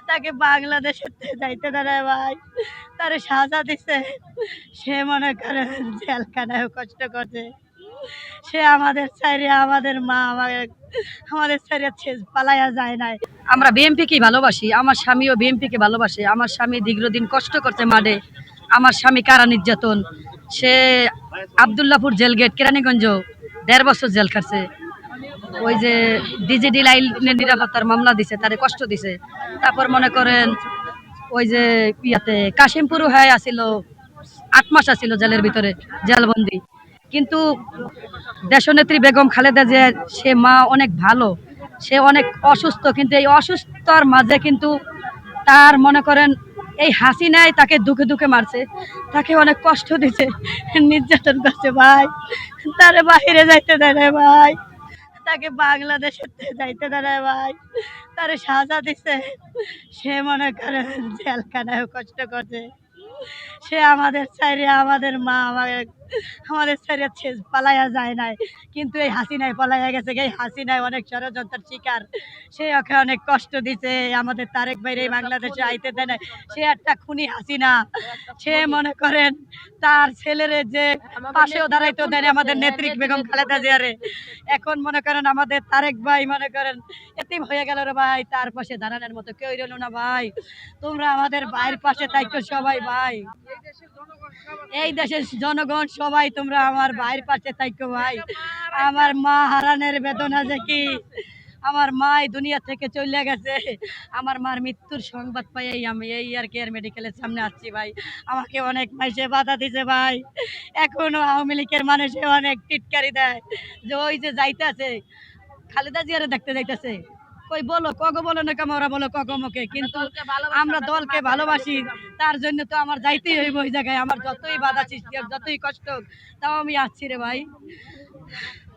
তাকে বাংলাদেশে যাইতে দেয় ভাই, তারে সাজা দিছে। সে মনে করেন জেলখানায় কষ্ট করছে। সে আমাদের চাইরে, আমাদের মা আমাদের চাইরে পালাইয়া যায় নাই। আমরা বিএমপিকে ভালোবাসি, আমার স্বামীও বিএমপিকে ভালোবাসে। আমার স্বামী দীর্ঘদিন কষ্ট করছে মাঠে, আমার স্বামী কারা নির্যাতন, সে আবদুল্লাপুর জেল গেট কেরানীগঞ্জ ১.৫ বছর জেল খাটছে। ওই যে ডিজিডি লাইনের নিরাপত্তার মামলা দিছে, তারে কষ্ট দিছে। তারপর মনে করেন ওই যে ইয়াতে কাশিমপুর হয়ে আসিল, ৮ মাস আসিল জেলের ভিতরে, জেলবন্দি। কিন্তু দেশনেত্রী বেগম খালেদা জিয়া, সে মা অনেক ভালো, সে অনেক অসুস্থ, কিন্তু এই অসুস্থতার মাঝে কিন্তু তার মনে করেন এই হাসিনাই তাকে দুঃখে দুঃখে মারছে, তাকে অনেক কষ্ট দিছে, নির্যাতন করছে ভাই। তারে বাহিরে যাইতে দেয় না ভাই, তাকে বাংলাদেশে যাইতে দেয় ভাই, তারে সাজা দিছে। সে মনে করেন জেলখানায় কষ্ট করছে। সে আমাদের চাইরে, আমাদের মা আমাদের চাইরে পালাইয়া যায় নাই। কিন্তু এই হাসিনায় পালাইয়া গেছে, এই হাসিনায় অনেক ষড়যন্ত্রের শিকার। সে ওকে অনেক কষ্ট দিছে। আমাদের তারেক ভাইরে বাংলাদেশে আইতে দেয় নাই। সে একটা খুনি হাসিনা। সে মনে করেন তার ছেলেরে যে পাশেও দাঁড়াইতে দেয় না, আমাদের নেত্রী বেগম খালেদা জিয়ারে। এখন মনে করেন আমাদের তারেক ভাই মনে করেন এতিম হয়ে গেল রে ভাই, তার পাশে দাঁড়ানোর মতো কেউ রইল না ভাই। তোমরা আমাদের ভাইয়ের পাশে থাকো সবাই ভাই, এই দেশের জনগণ সবাই তোমরা আমার ভাইয়ের পাশে থাকো ভাই। আমার মা হারানোর বেদনা যে কি, আমার মাই দুনিয়া থেকে চলে গেছে। আমার মার মৃত্যুর সংবাদ পাই আমি এই আর কেয়ার মেডিকেলের সামনে আসছি ভাই। আমাকে অনেক মাইসে বাধা দিছে ভাই। এখনো আওয়ামী লীগের মানুষে অনেক টিটকারি দেয় যে ওই যে যাইতেছে খালেদা জিয়ারে দেখতে যাইতেছে, কই বলো কগো, বলো না কেমন, ওরা বলো কগমকে, কিন্তু আমরা দলকে ভালোবাসি। তার জন্য তো আমার যাইতেই হইব ওই জায়গায়, আমার যতই বাধা সৃষ্টি হোক, যতই কষ্ট হোক, তাও আমি আসছি রে ভাই।